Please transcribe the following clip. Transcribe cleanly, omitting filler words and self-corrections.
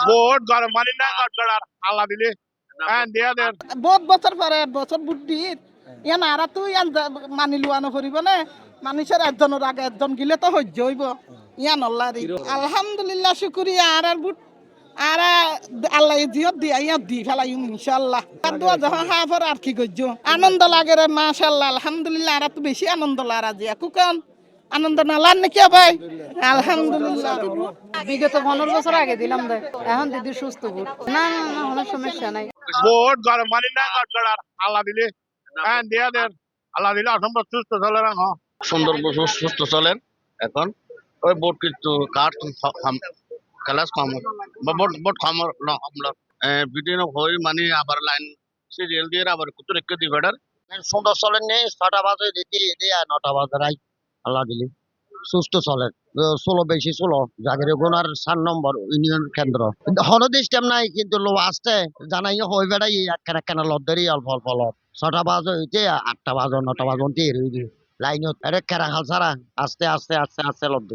vote গরম মানি না গড়গড়ার আল্লাহ দিলে দিয়া দেন বহুত বছর পরে বছর বুদ্ধি ইয়ান আর তুই মানি লুয়ানো ফুরিব না মানুষের একজনের আগে একজন গিলে তো সহ্য হইব ইয়ান আল্লাহরি আলহামদুলিল্লাহ শুকুরিয়া আর বুট আর আল্লাহ জিয়ত দিয়া ইয়াত দি ফেলাইম ইনশাআল্লাহ আর দোয়া যখন হাফর আর কি গজ্জ আনন্দ লাগে রে মাশাআল্লাহ আলহামদুলিল্লাহ আর তো বেশি আনন্দ লারা জিয়া কুকন আনন্দ না লান নাকি ভাই আলহামদুলিল্লাহ বিগত 15 বছর আগে দিলাম দেখ এখন দিদি সুস্থ ভোট না না কোনো সমস্যা নাই ভোট গরম মানি না গড়গড়ার আল্লাহ দিলে দিয়া দেন আল্লাহ দিলে অসম্ভব সুস্থ চলে রাখ সুন্দর সুস্থ চলেন এখন ওই ভোট কিন্তু কার খেলাস কম বা ভোট কম আমরা বিদিন হই মানে আবার লাইন সিরিয়াল দিয়ে আবার কত রেখে দিবে সুন্দর চলেন নেই 6টা বাজে দিতে দিয়ে 9টা বাজে রাই আল্লাহ দিলি সুস্থ চলেন ষোলো বেশি 16 জাগির গোনার 4 নম্বর ইউনিয়ন কেন্দ্র হলো সিস্টেম নাই কিন্তু লো আসতে জানাই হই বেড়াই একখানা একখানা লদ্দেরি অল্প অল্প লদ 6টা বাজে হইতে 8টা বাজে 9টা বাজে লাইনত আরে কেরা হাল ছাড়া আস্তে আস্তে আস্তে আস্তে লদ্দ